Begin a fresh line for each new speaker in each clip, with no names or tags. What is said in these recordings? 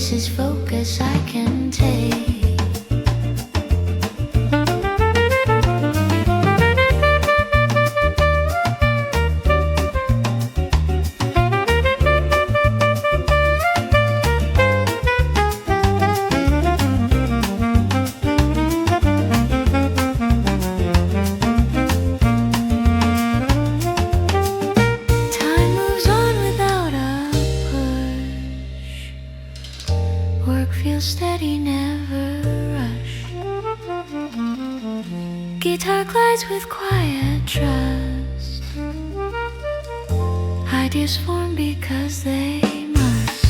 closest focus I can take. Steady, never rush. Guitar glides with quiet trust. Ideas form because they must.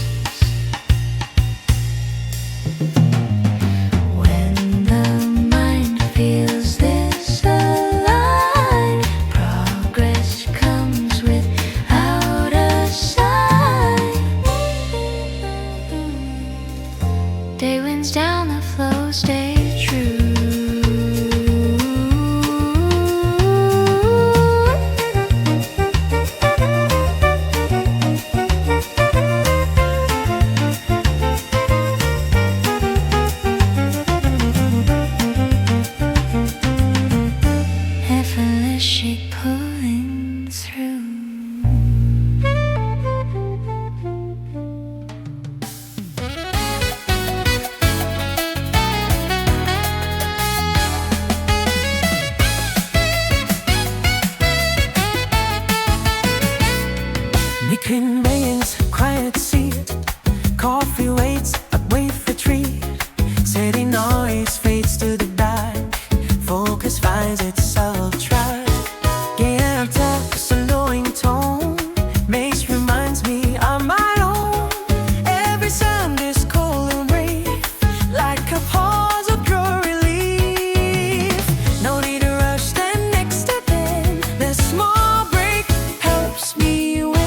When the mind feels this alive, progress comes without a sign. Day winds down the flow, stay true. Effortless shake pulling through.
Conveyance, quiet seat. Coffee waits, I wait for treat. City noise fades to the dark. Focus finds itself trapped. Get up, slowing tone. Makes reminds me of my own. Every sound is cold and brief, like a pause of pure relief. No need to rush, stand next to them. This small break helps me win.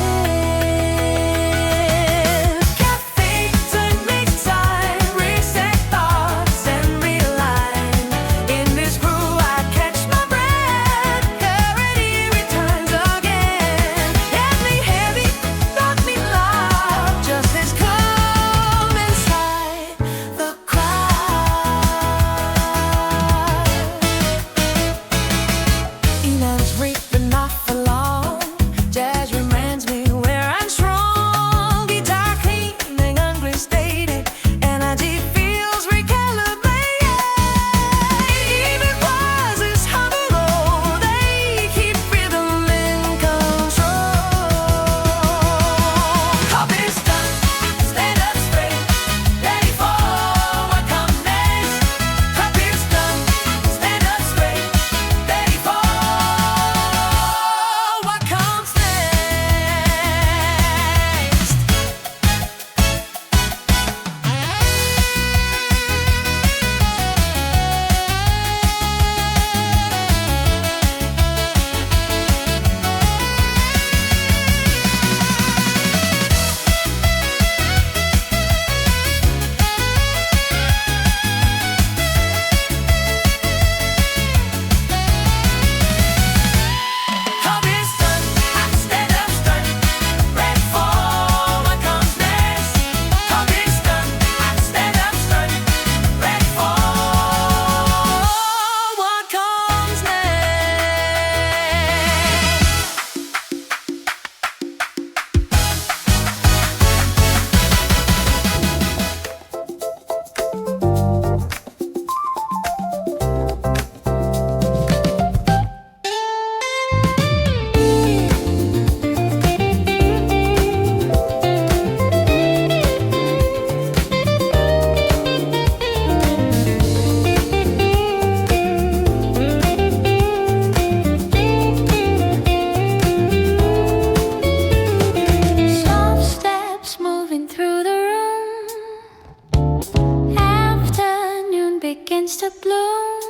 To bloom.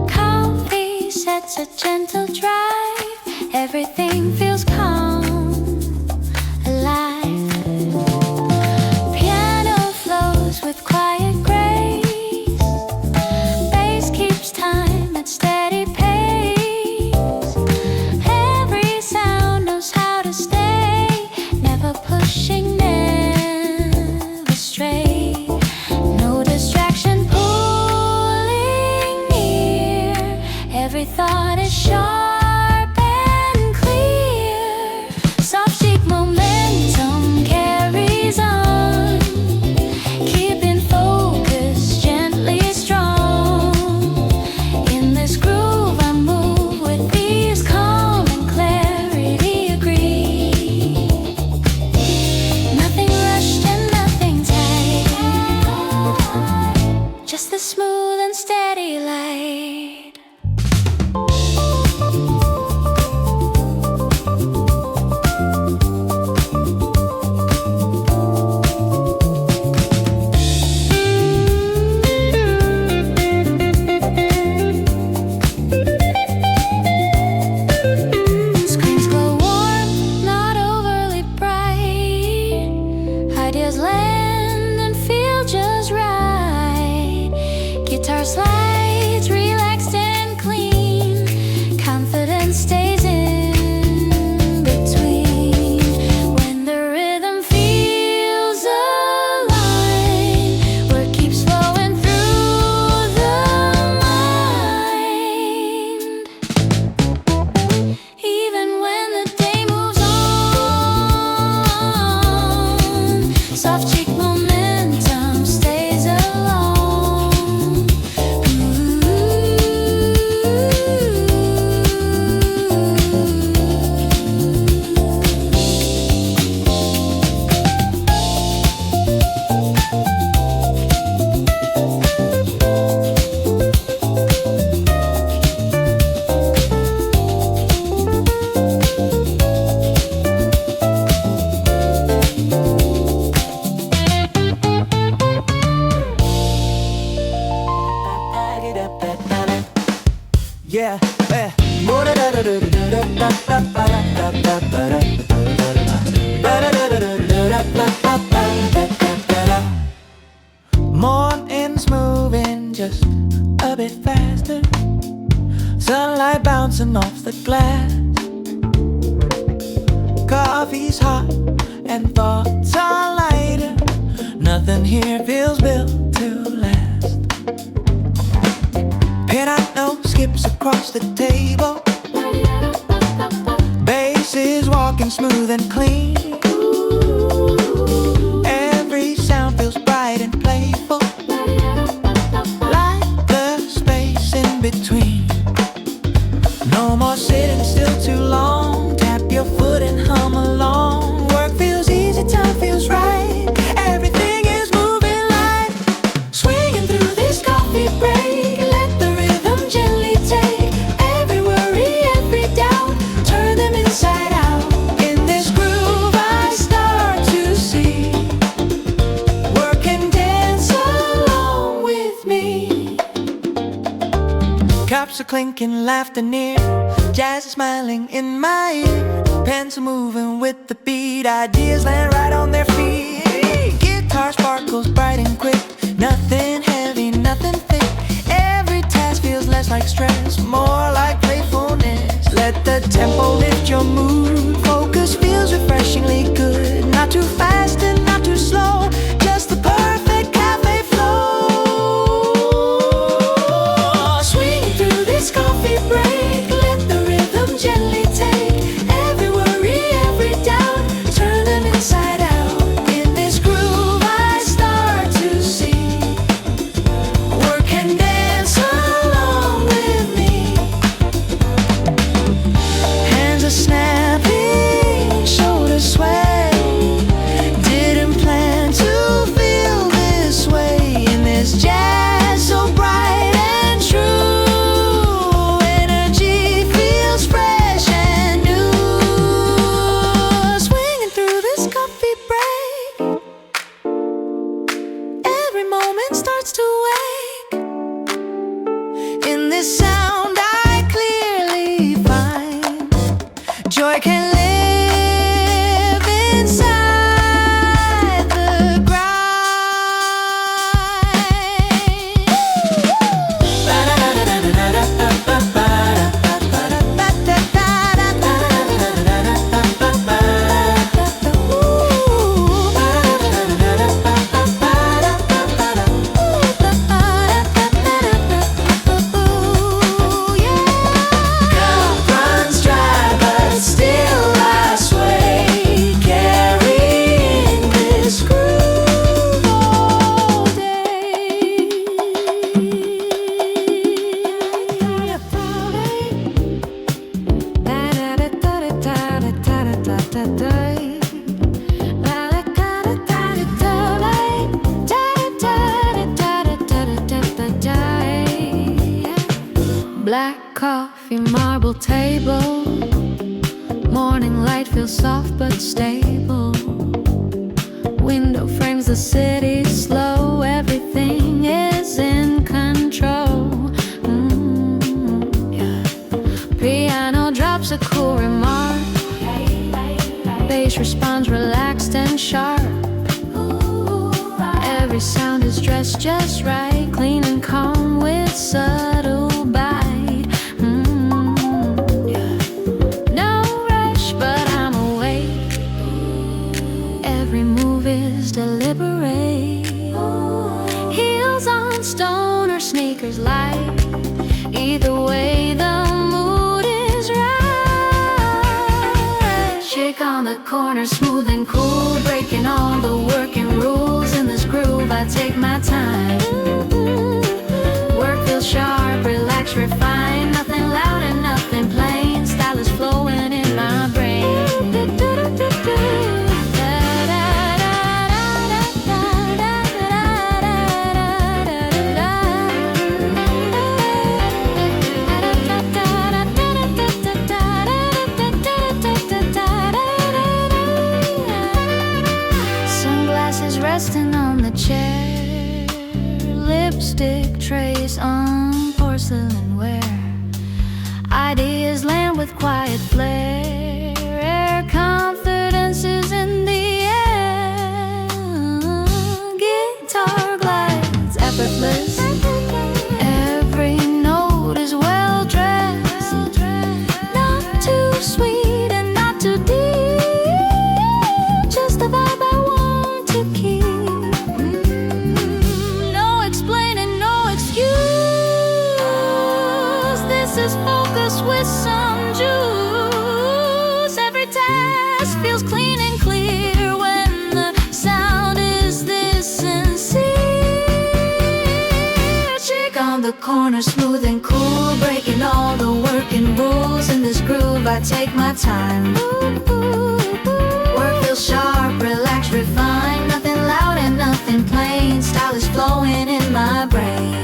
Coffee sets a gentle drive. Everything feels calm, alive. Piano flows with quiet grace. Bass keeps time at steady pace. Every sound knows how to stay, never pushing, never
Stars land and feel just right. Guitar slides, relaxed and clean. Confidence stays in between. When the rhythm feels aligned, word keeps flowing through the mind. Even when the day moves on, soft cheek momentum stays along.
Yeah, morning's moving just a bit faster. Sunlight bouncing off the glass. Coffee's hot and thoughts are lighter. Nothing here feels built to last. Piano skips across the table. Bass is walking smooth and clean. Every sound feels bright and playful, like the space in between. No more sitting still too long. Tap your foot and hum along. Work feels easy, time feels right. Everything is moving light. Swinging through this coffee break. Let the rhythm gently take every worry, every doubt. Turn them inside out. In this groove I start to see. Work and dance along with me. Cups are clinking, laughter near. Jazz is smiling in my ear. Pens are moving with the beat. Ideas land right on their feet. Guitar sparkles bright and quick. Nothing heavy, nothing thick. Every task feels less like stress, more like playfulness. Let the tempo lift your mood. Focus feels refreshingly good. Not too fast and not too slow. Just the perfect cafe flow. Swinging through this coffee break. Let the rhythm gently take every worry, every doubt. Turn them inside out. In this groove I start to see. Work and dance along with me. Hands are snapping, shoulders sway. Didn't plan to feel this way. In this jazz so bright and true. Energy feels fresh and new. Swinging through this coffee break. Every moment starts to wake. In this sound I clearly find joy can live inside the Cup runs dry, but still I sway, carrying this groove all day. Black coffee, marble table. Morning light feels soft but stable. Window frames the city slow. Everything is in control. Piano drops a cool remark. Bass responds relaxed and sharp.
just right, clean and calm with subtle bite. Yeah. No rush, but I'm awake. Every move is deliberate. Heels on stone or sneakers light. Either way, the mood is right. Chick on the corner, smooth and cool, breaking all the working rules. In this groove, I take my time. Work feels sharp, relax, refine. Nothing loud and nothing plain. Style is flowing in my brain. Sunglasses resting on the chair, lipstick trace on porcelain ware. Ideas land with quiet flair, air confidence is in the air. Guitar glides effortless, every note is well dressed. Not too sweet and not too deep, just the vibe I want to keep. No explaining, no excuse. This is focus with some juice. Every task feels clean and clear when the sound is this sincere. Chick on the corner, smooth and cool, breaking all the working rules. In this groove, I take my time. Work feels sharp, relax, refine. Nothing loud and nothing plain. Style is flowing in my brain.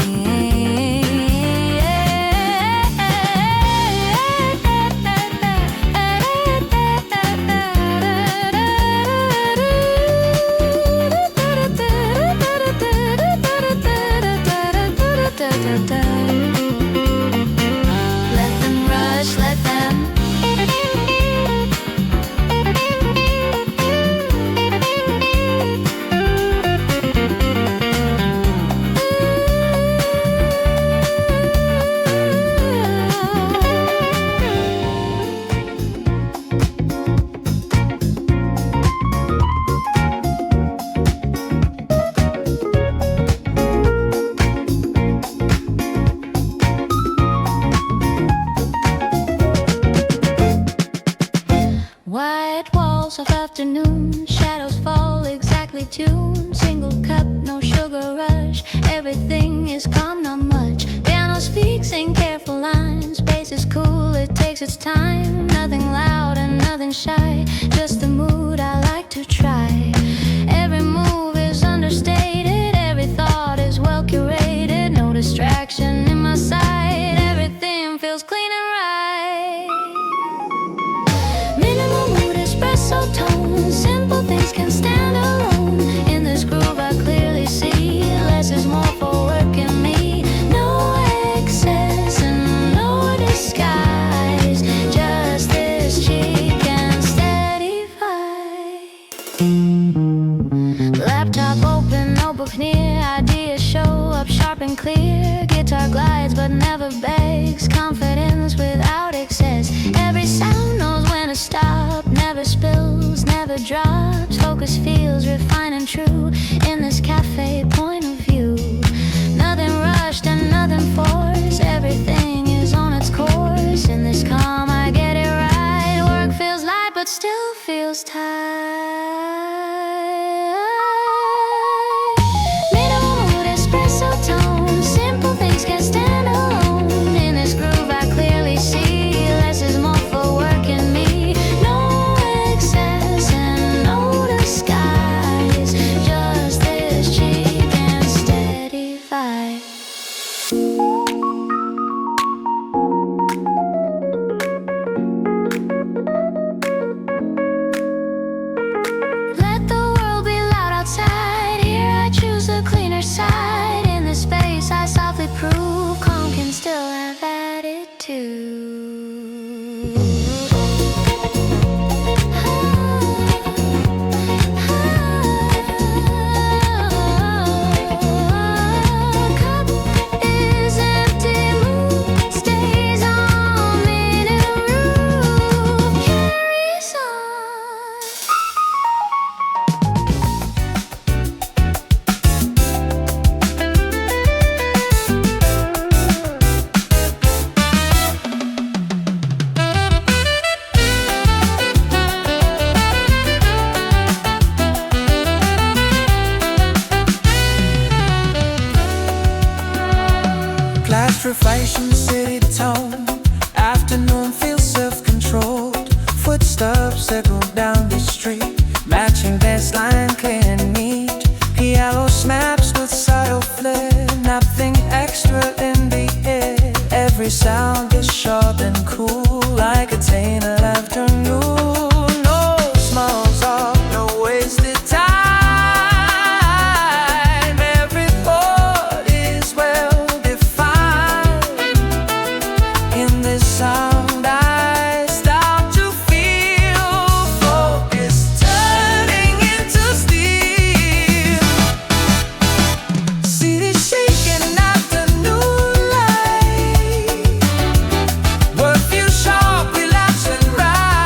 Let them rush, let them. White walls of afternoon, shadows fall exactly tuned. Single cup, no sugar rush. Everything is calm, not much. Piano speaks in careful lines. Bass is cool, it takes its time. Nothing loud and nothing shy. Just the mood I like to try. Every move is understated. Every thought is well curated. No distraction in my sight. Everything feels clean and right. Minimal mood, espresso tone. Simple things can stand alone. In this groove I clearly see less is more for work and me. No excess and no disguise. Just this cheek and steady vibe. Laptop open, notebook near. Ideas show up sharp and clear. Guitar glides but never begs. Confidence without excess. Every sound knows when to stop. Never spills, never drops. Focus feels refined and true. In this cafe point of view. Nothing rushed and nothing forced. Everything is on its course. In this calm I get it right. Work feels light but still feels tight. Minimal mood, espresso tone. Simple things can stand alone. In this groove I clearly see less is more for work and me. No excess and no disguise. Just this cheek and
sound gets sharp and cool like a tainted afternoon. No small talk, no wasted time. Every chord is well defined. In this sound I start to feel focus turning into steel. City shaking at the new light. Word feels sharp, relax and right.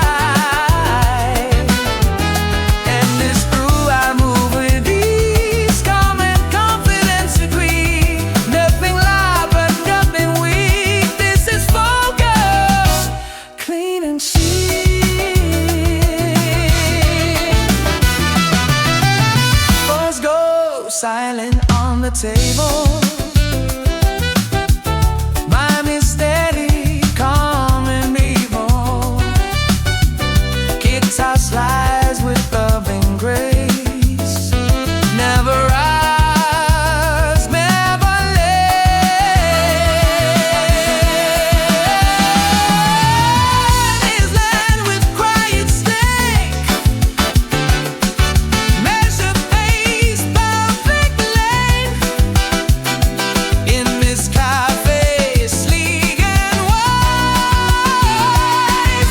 And this groove I move with ease, calm and confidence agree. Nothing loud but nothing weak. This is focus, clean and chic. Buzz go silent on the table. Mind is steady, calm and evil. Guitar slides with loving grace. Never rise, never late. Is land with quiet stake. Measure pace, perfect length. In this cafe, sleek and wise.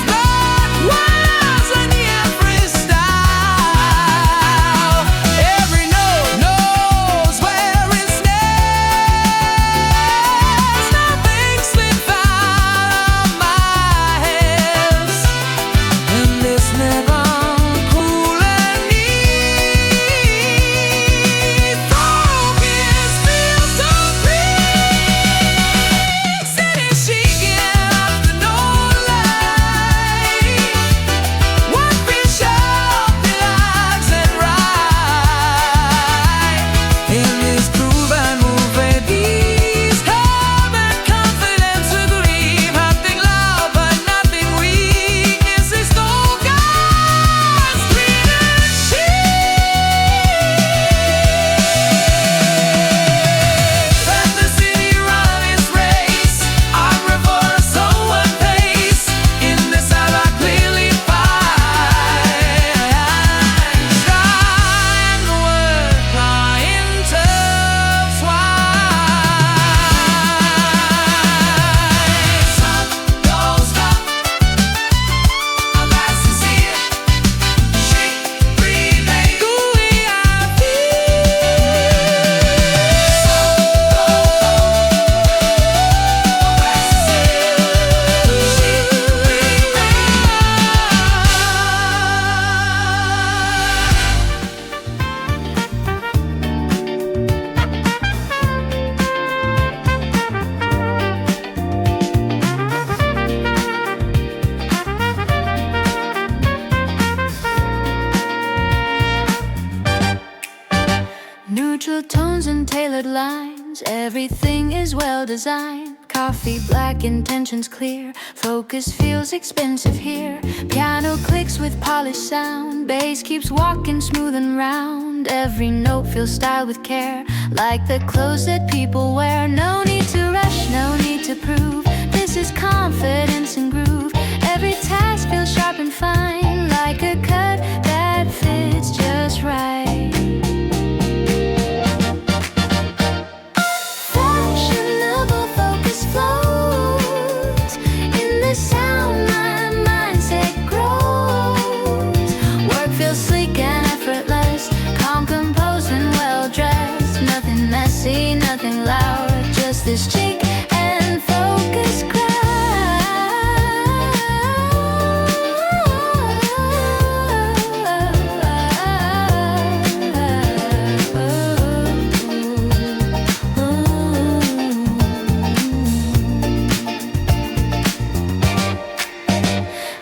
Blood wise and every style. Every note knows where it stands. Nothing slips out of my hands. And this never cool and neat. Focus feels so free. City shaking up the no light. One fish sharp, relax and right. In this groove I move at ease, calm and confidence agree. Nothing loud but nothing weak. This is focus, clean and chic. Let the city run its race. I reverse on one pace. In this hour I clearly find sky and word fly intertwined. Sun goes up, our last is here. Shake, breathing, the way I
Neutral tones and tailored lines, everything is well designed. Coffee black, intentions clear, focus feels expensive here. Piano clicks with polished sound, bass keeps walking smooth and round. Every note feels styled with care, like the clothes that people wear. No need to rush, no need to prove, this is confidence and groove. Every task feels sharp and fine, like a cut that fits just right. Fashionable focus flows in the sound, my mindset grows. Work feels sleek and effortless, calm, composed and well dressed. Nothing messy, nothing loud, just this chic and focus crowd.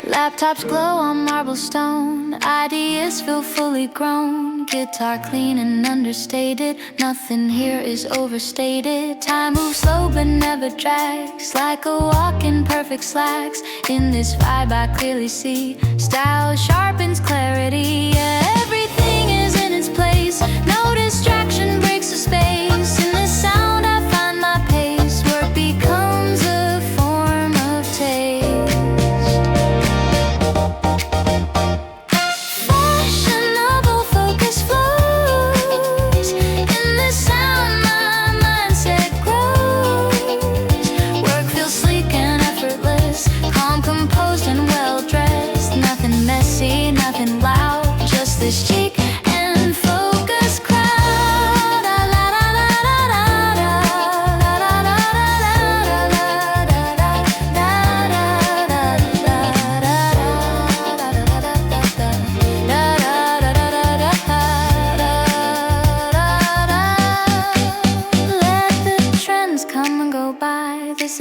Laptops glow on marble stone, ideas feel fully grown. Guitar clean and understated, nothing here is overstated. Time moves slow but never drags, like a walk in perfect slacks. In this vibe I clearly see, style sharpens clarity. Yeah, everything is in its place, no distraction breaks the space. In the sound I find my pace, work becomes a form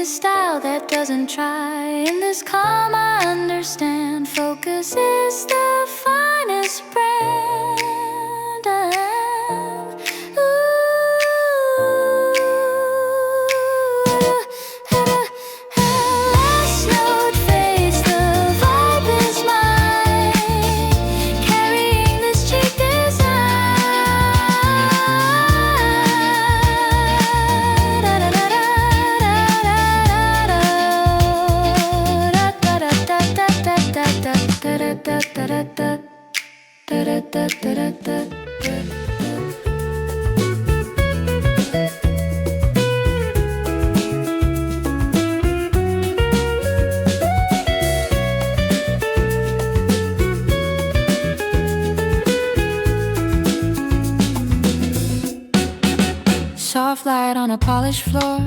style that doesn't try. In this calm I understand, focus is the finest brand. Last note fades, the vibe is mine, carrying this cheap Soft light on a polished floor.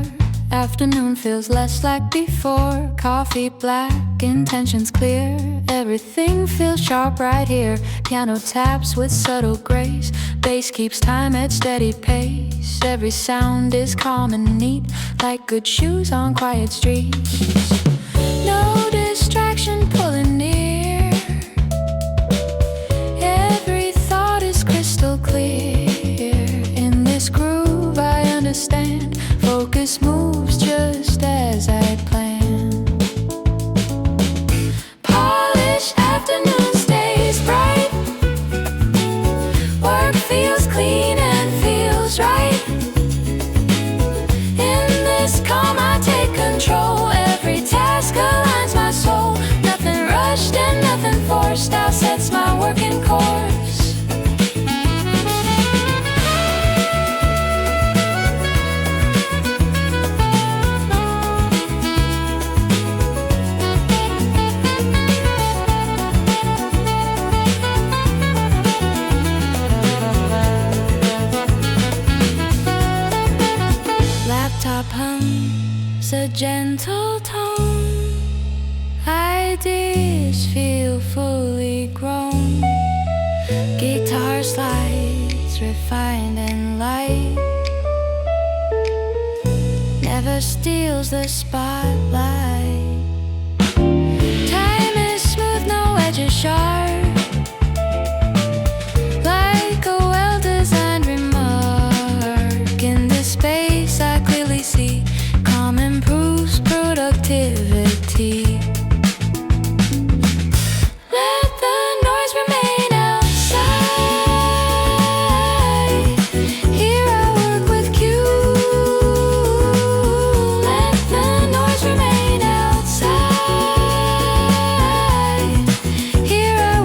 Afternoon feels less like before. Coffee black, intentions clear. Everything feels sharp right here. Piano taps with subtle grace. Bass keeps time at steady pace. Every sound is calm and neat, like good shoes on quiet streets. No distraction pulling near. Every thought is crystal clear. In this groove I understand. Focus moves just as I planned. Polished afternoon stays bright. Work feels clean and feels right. In this calm I take control. Every task aligns my soul. Nothing rushed and nothing forced. Style sets my working course. Laptop hums a gentle tone. Ideas feel fully grown. Guitar slides refined and light. Never steals the spotlight. Time is smooth, no edges sharp. Like a well-designed remark. In this space I clearly see calm improves productivity. Let the noise remain outside. Here I work with cue. Let the noise remain outside. Here I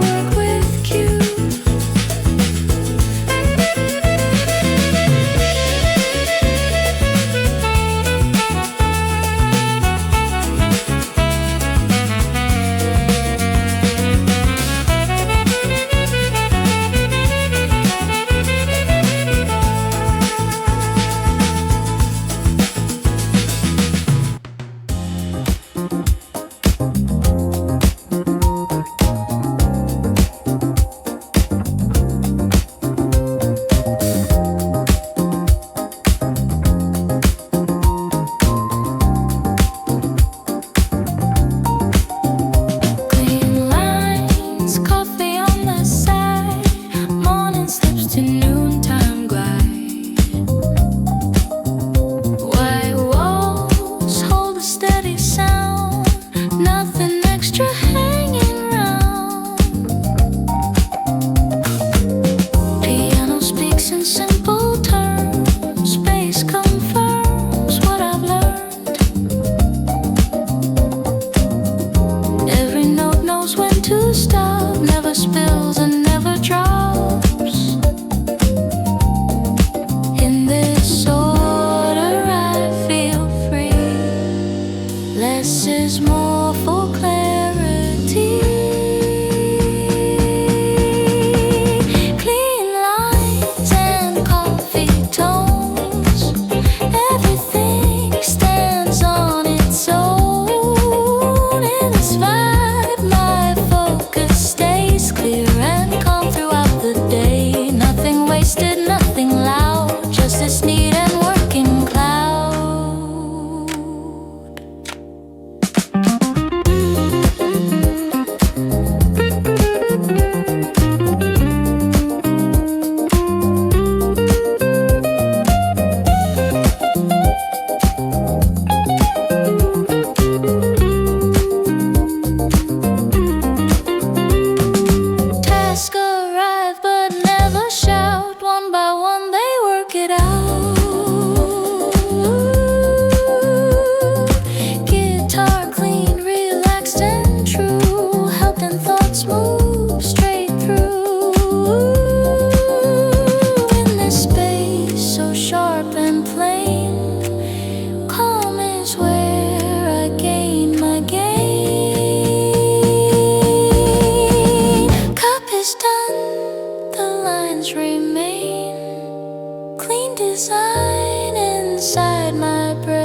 design inside my brain.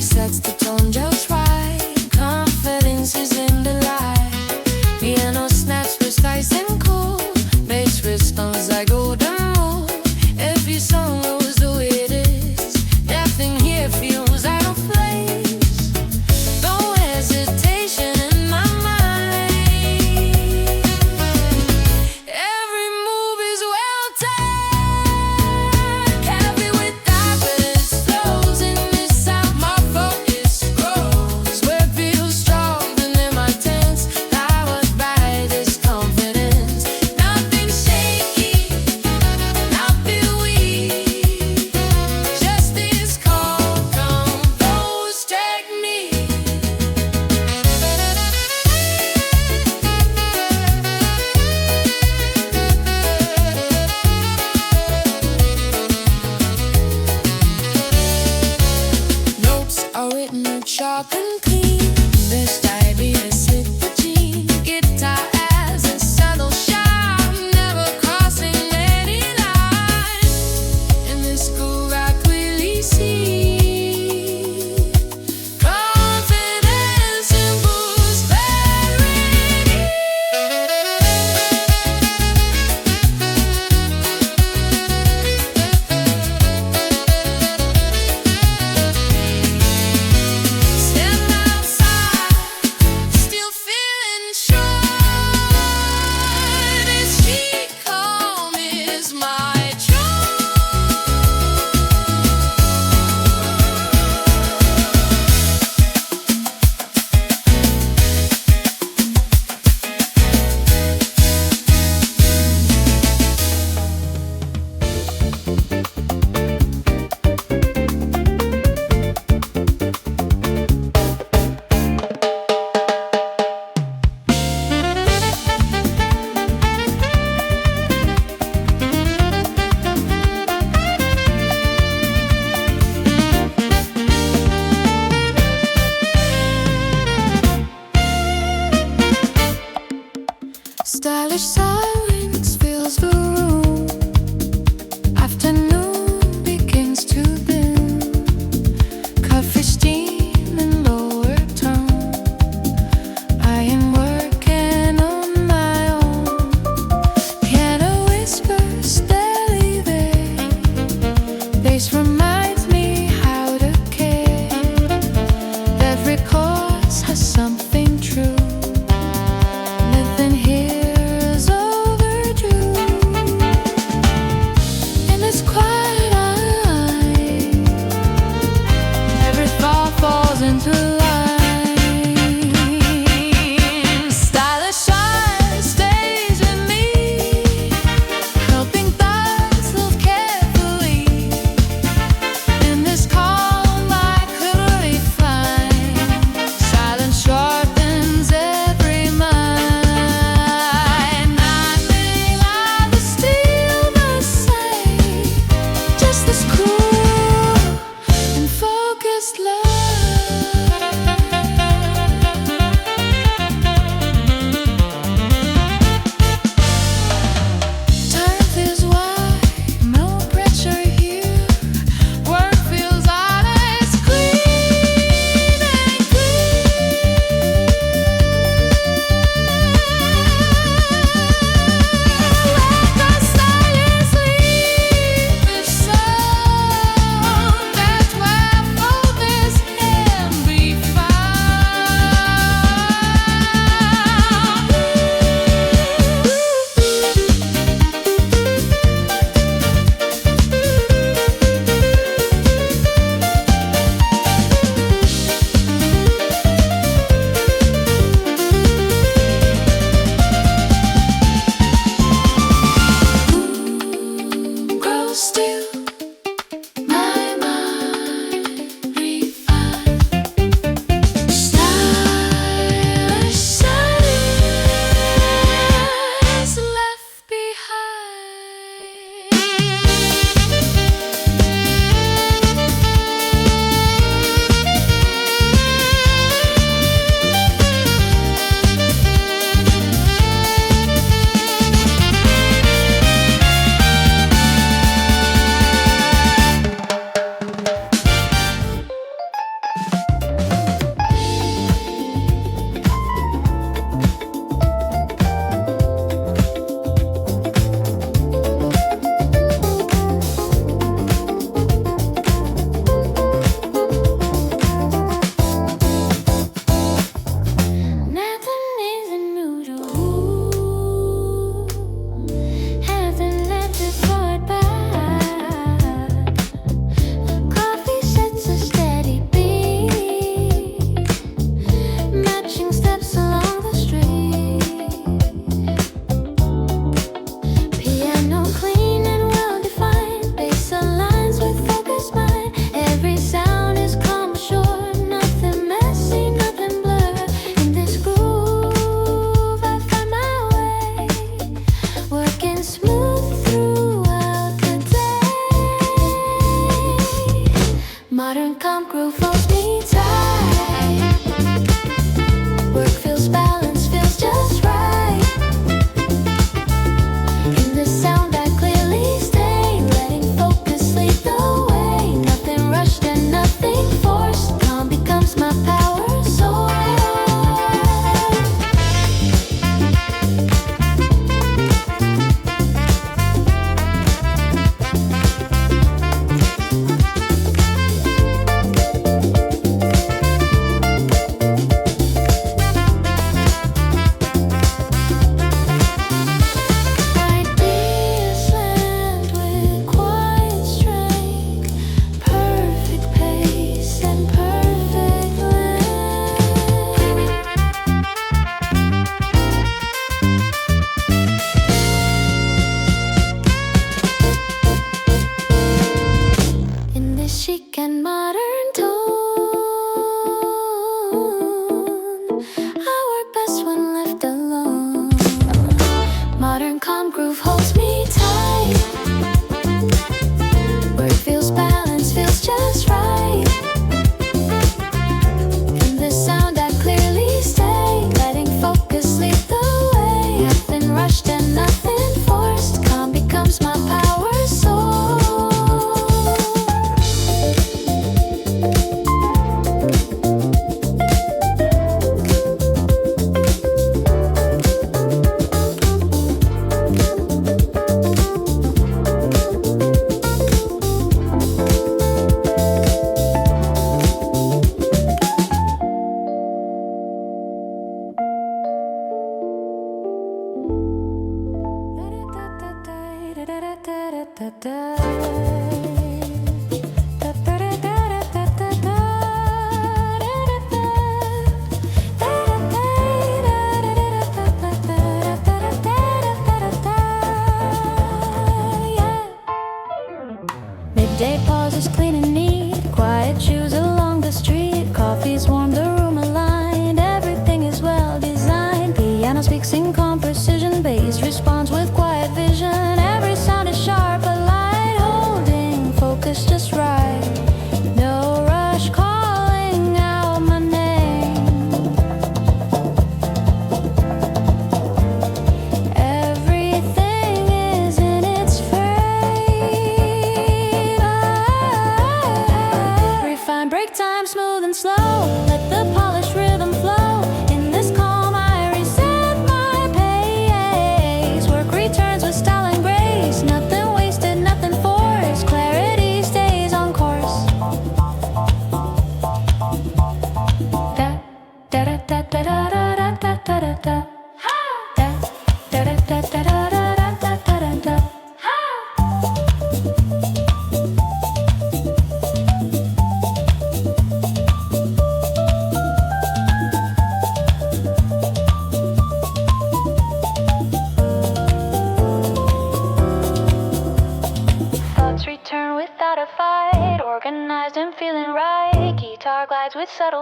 Sets the tone just right. Confidence is in the light. Piano snaps precise and cool. Bass responds like golden rule. Every song knows the way it is. Nothing here feels out of place. No hesitation in my mind. Every move is well timed. Cafe with diamonds flows in this sound. My focus grows. Sweat feels stronger than my tense. Powered by this confidence. Nothing shaky, nothing weak. Just this calm, composed technique. Notes are written with chalk and clean. This diabetes slick routine. Guitar as a subtle shine, never crossing any line. In this school I clearly see confidence and boost clarity. Step outside,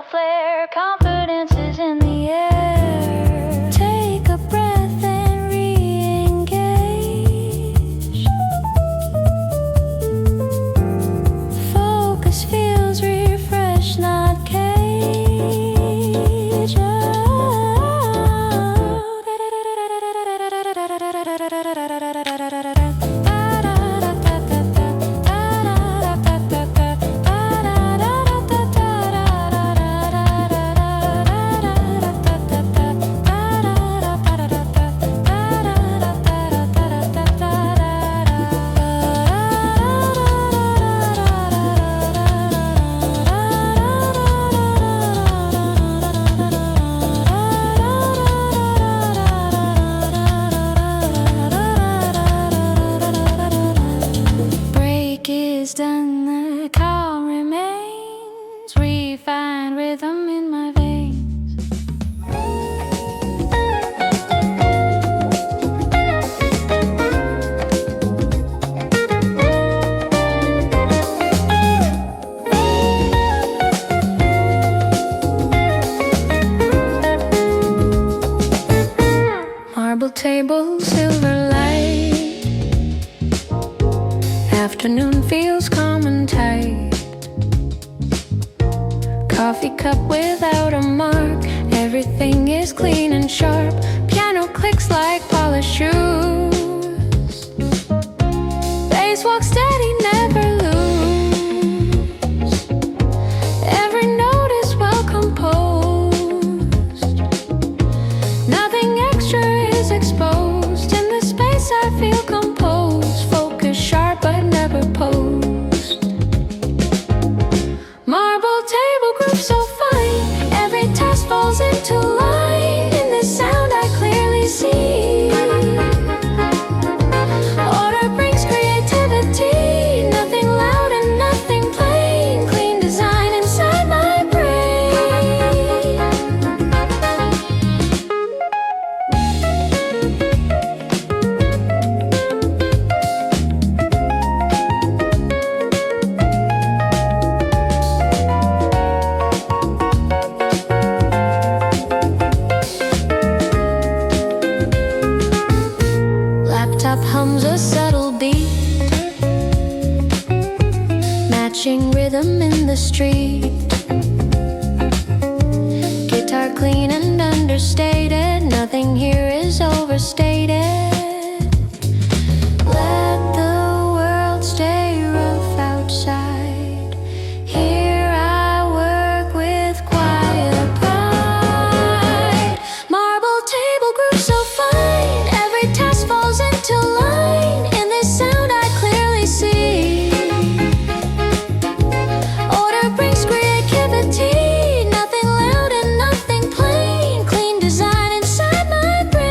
little flair. Confidence is in the air. Take a breath and re-engage. Focus feels refreshed, not cage. Break is done, the calm remains. Refined rhythm in my veins. Marble table, silver light. Afternoon feels calm and tight. Coffee cup without a mark. Everything is clean and sharp. Piano clicks like polished shoes. Bass walk steady, never lose. Every note is well composed. Nothing extra is exposed. In the space I feel composed. Focus sharp but never posed. Marble table group so fine. Every task falls into line. In this sound I clearly see. Order brings creativity. Nothing loud and nothing plain. Clean design inside my brain. Laptop hums a subtle beat, matching rhythm in the street. Guitar clean and understated, nothing here is overstated. Let the world stay rough outside. Here I work with quiet pride. Marble table group so fine. Every task falls into line. In this sound I clearly see. Order brings creativity. Nothing loud and nothing plain. Clean design inside my brain.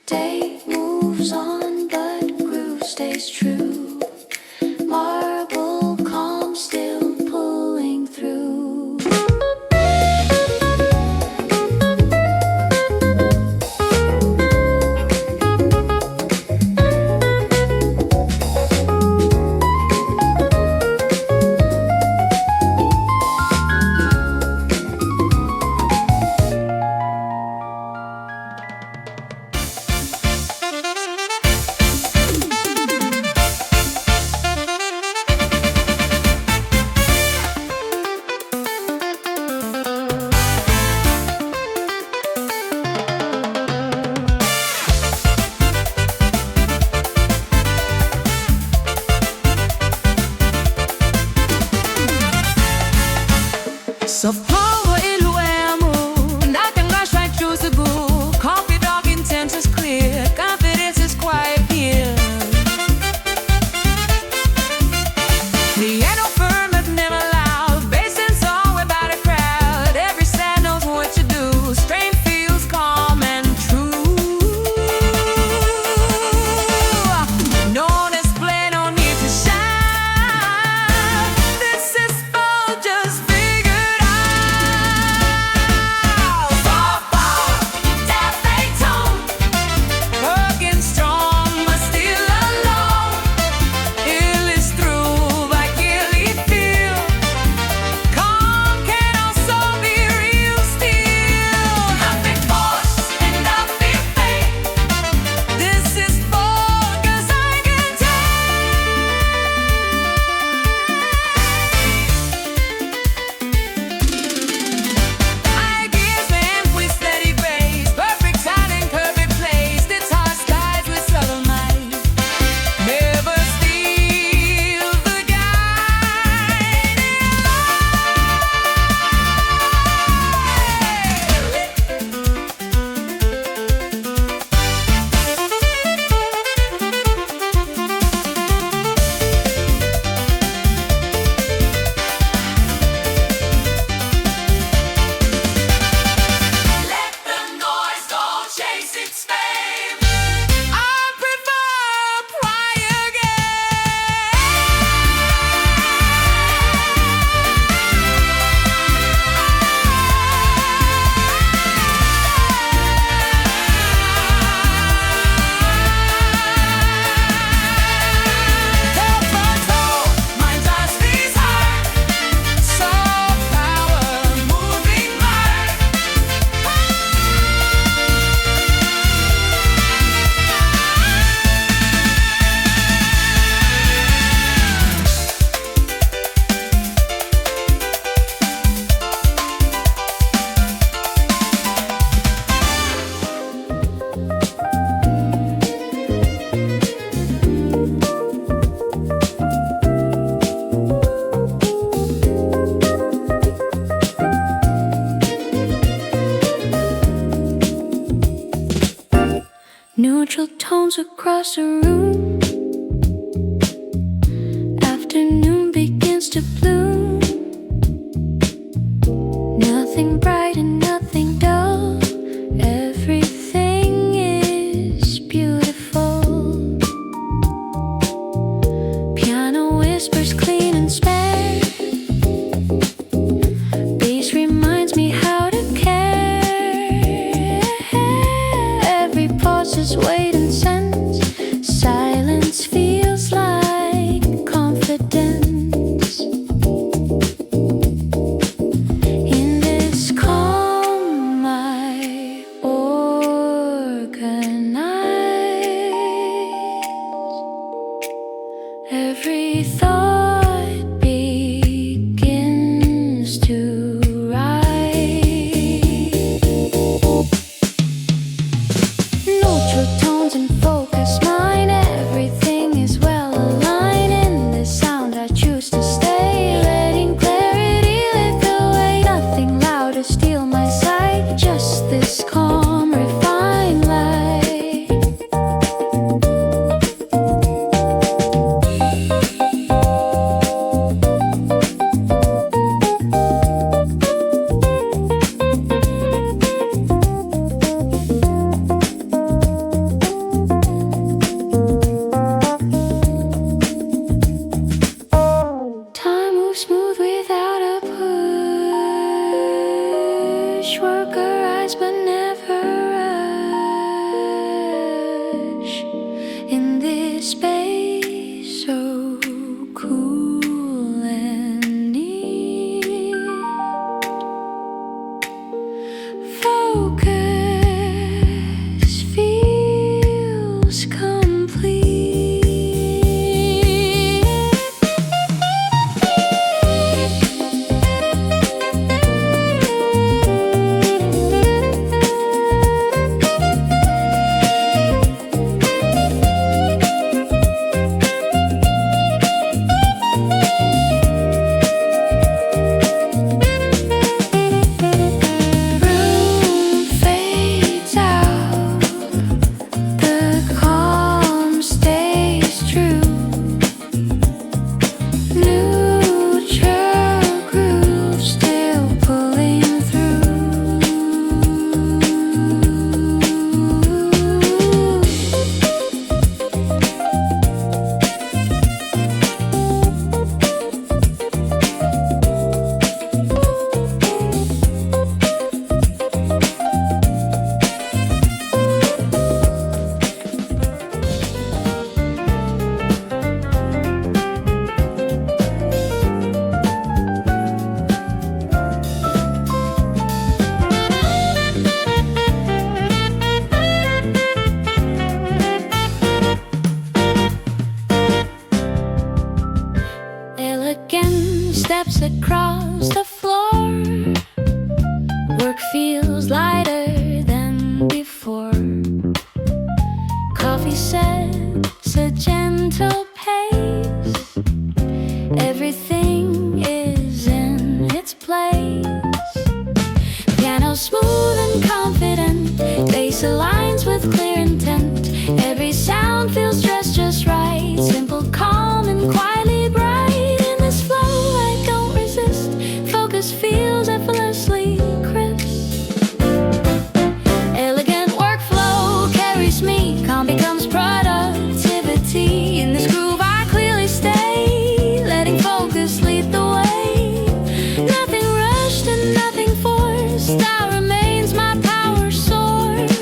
Day moves on, but groove stays true. Marble calm, still pulling through.
Soft power iluemu, nothing rush right through the book. Coffee dog intent is clear, confidence is quiet here. Piano firm but never loud, bass and song without a crowd. Every sound knows what to do, strain feels calm and true. No display, no need to shine. This is all just figured out.
tones across the room. Afternoon begins to bloom. Nothing bright and nothing dull. Everything is beautiful. Piano whispers clean and spare. Bass reminds me how to care. Every pause is weight and sense. Silence feels like confidence. In this calm I organize. Every thought begins to rise. No true tones in focus, mine. Everything is well aligned. In this sound I choose to stay, letting clarity lead the way. Nothing loud to steal my sight, just this calm, refined light. Time moves smooth without a push. Work arise but never rush. In this space so cool and neat. Focus feels complete. Room fades out, the calm stays true. Neutral groove still pulling through. Elegant steps across the floor. Work feels lighter than before. Coffee sets a gentle pace. Everything is in its place. Piano smooth and confident. Bass aligns with clear intent. Every sound feels just right. Simple, calm, and quietly bright. In this flow I don't resist. Focus feels effortlessly crisp. Elegant workflow carries me. Calm becomes productivity. In this groove I clearly stay, letting focus lead the way. Nothing rushed and nothing forced. Style remains my power source.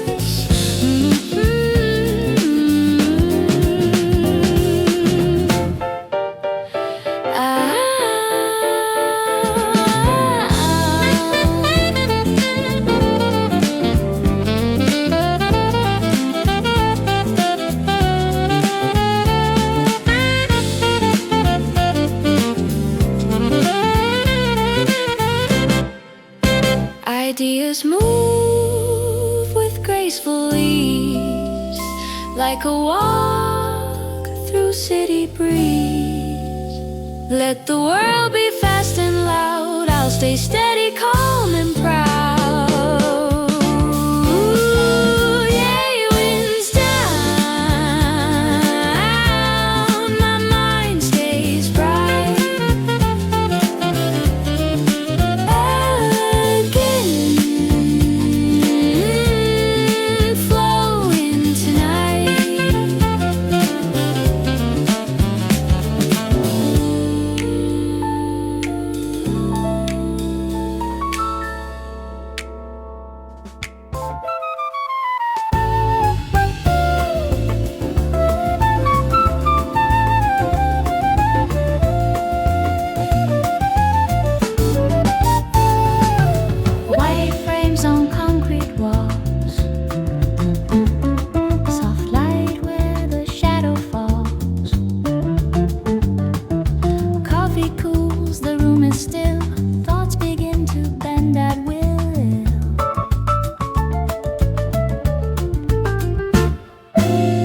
Ideas move with graceful ease, like a walk through city breeze. Let the world be fast and loud. I'll stay steady, calm and proud. Yeah, winds down. close, the room is still. Thoughts begin to bend at will.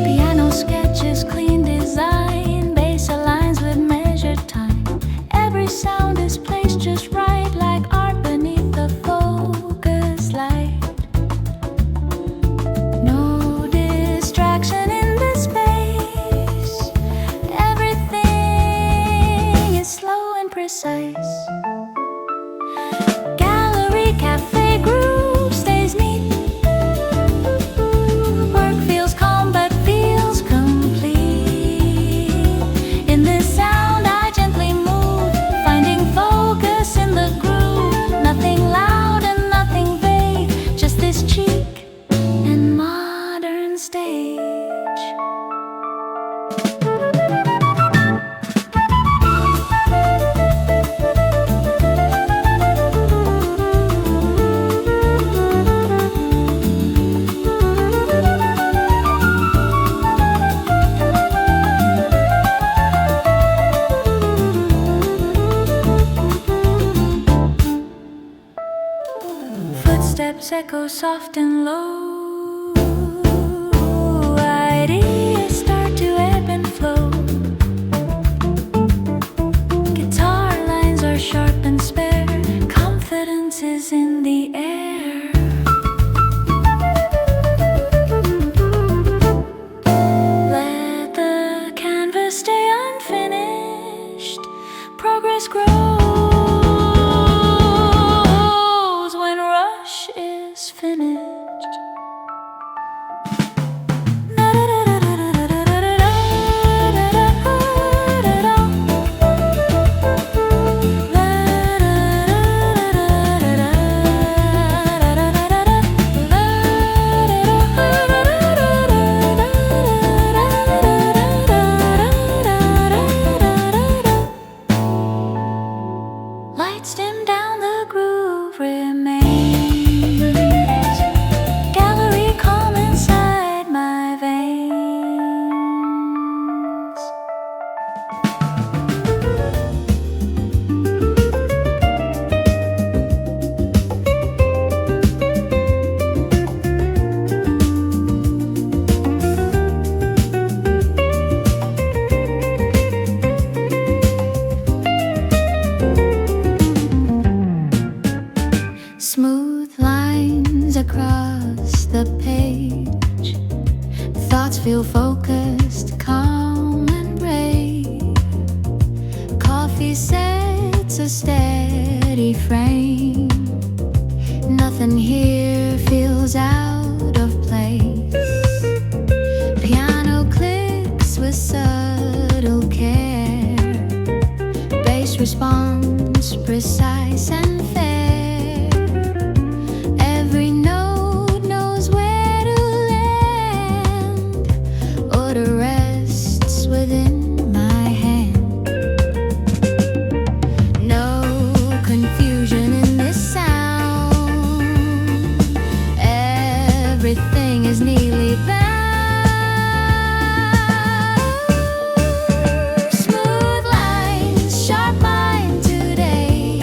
Piano sketches, clean design, bass aligns with measured time. Every sound is placed just right, like art beneath the focus light. No distraction in this space. Everything is slow and precise. Gallery, cafe, groove stays neat. Work feels calm but feels complete. In this sound I gently move, finding focus in the groove. Nothing loud and nothing vague, just this cheek and modern stage. Footsteps echo soft and low. Ideas start to ebb and flow. Guitar lines are sharp and spare. Confidence is in the air. Let the canvas stay unfinished. Progress grows when rush is finished. Lights dim down, the groove remains. Gallery calm inside my veins. Smooth lines across the page. Thoughts feel focused, calm and brave. Coffee sets a steady frame. Nothing here feels out of place. Piano clicks with subtle care. Bass response precise and fair. Every note knows where to land. Order rests within my hand. No confusion in this sound. Everything is neatly bound. Smooth lines, sharp mind today.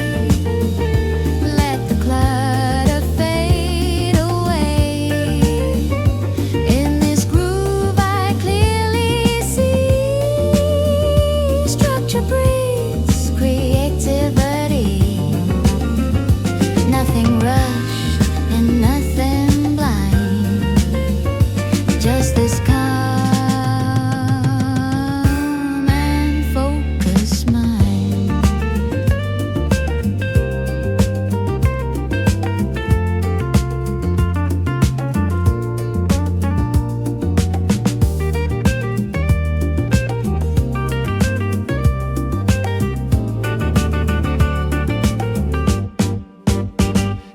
Let the clutter fade away. In this groove I clearly see structure breeds creativity. Nothing rushed and nothing blind. Just this calm and focused mind.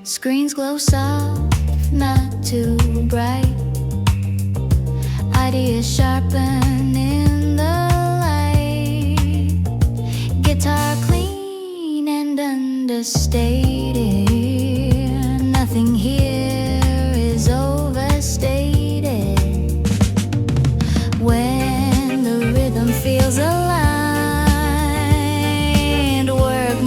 Screens glow soft, not too bright. Ideas sharpen in the light. Guitar clean and understated. Nothing here is overstated. When the rhythm feels aligned, work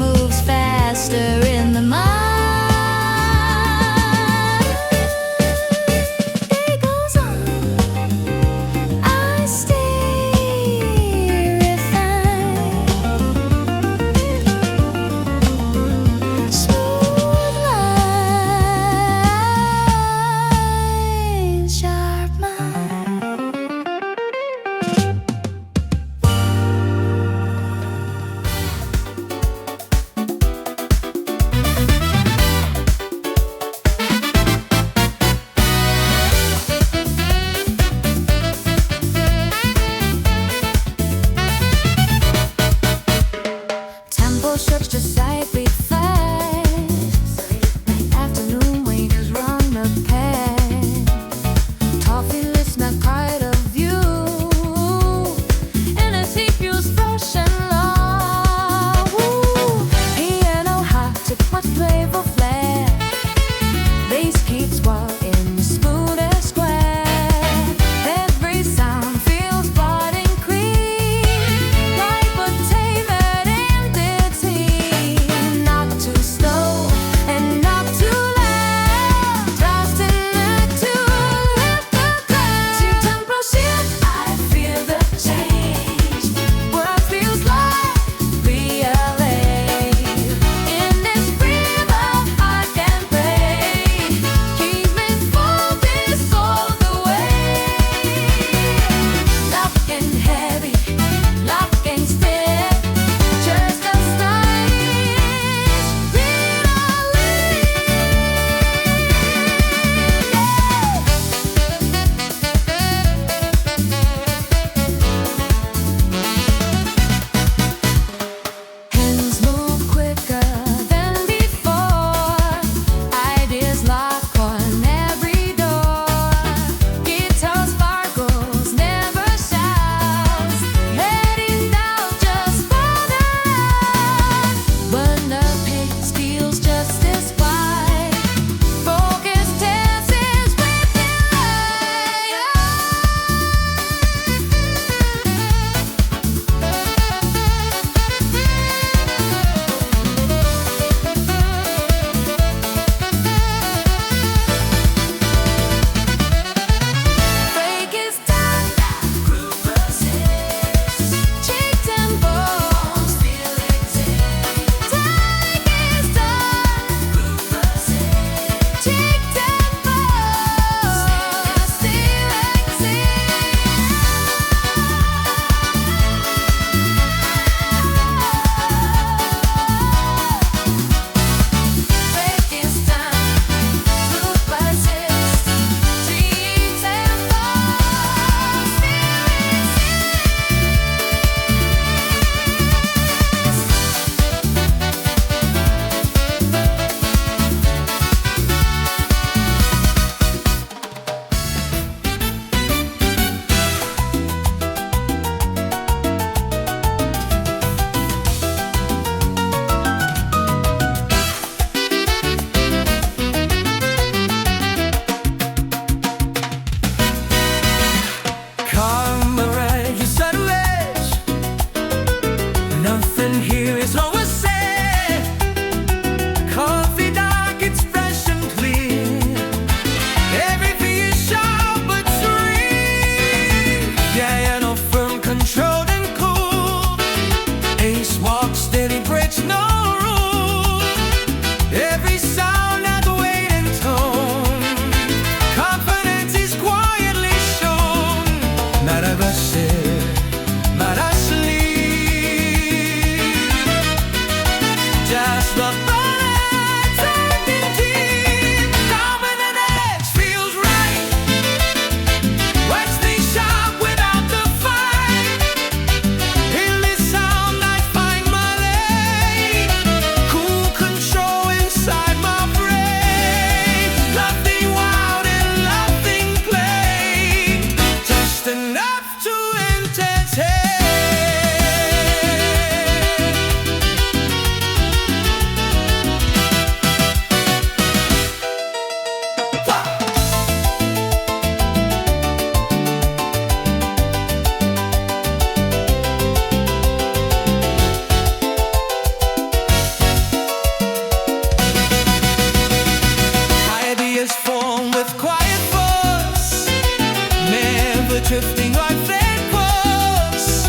Just the bullets in team. Dominant edge feels right. Wesley sharp without the fight. In this sound I find my lane. Cool control inside my brain. Nothing wild and nothing plain. Just enough to entertain. Ideas form with quiet force, never drifting like fade course.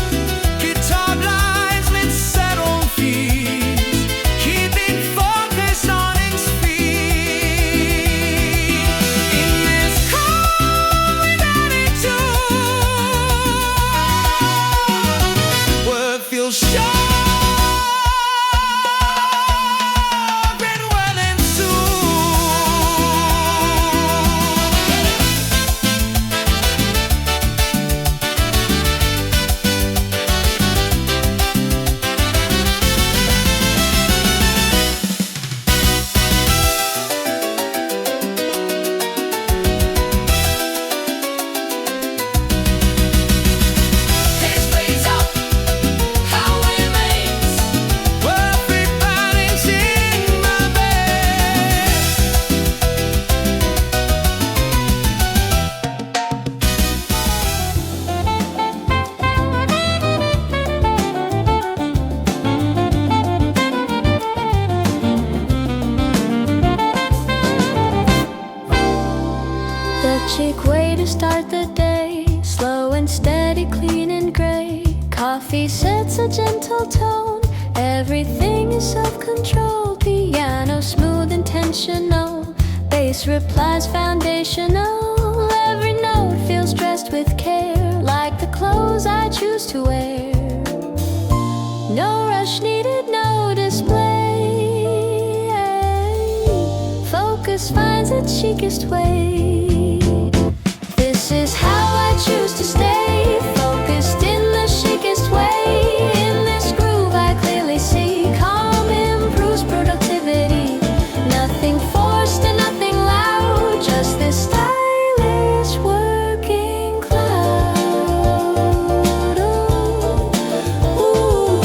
Guitar lines lit set on feet, keeping focus on its feet. In this cold attitude, word feels sharp and well and
Hands raised up, how remains.
perfect balance in my bed.
The chic way to start the day, slow and steady, clean and gray. Coffee sets a gentle tone, everything is self-controlled. Piano smooth, intentional, bass replies foundational. Every note feels dressed with care, like the clothes I choose to wear. No rush needed, no display. Focus finds its chicest way. This is how I choose to stay, focused in the chicest way. In this groove I clearly see, calm improves productivity. Nothing forced and nothing loud, just this stylish working cloud. Ooh,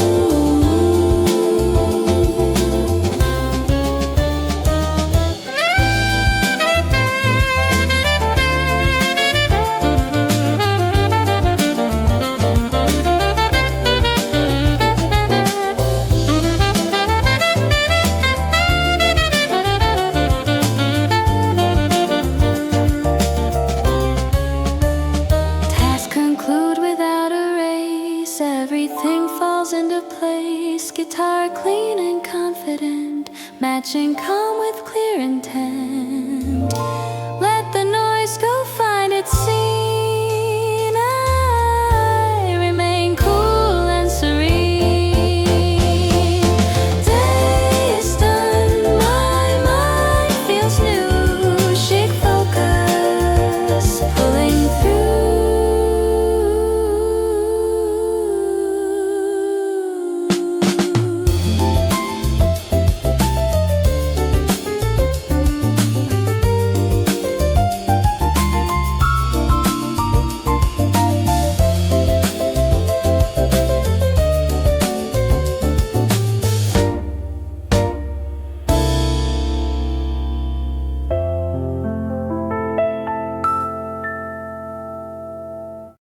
Tasks conclude without a race, everything falls into place. Guitar clean and confident, matching calm with clear intent.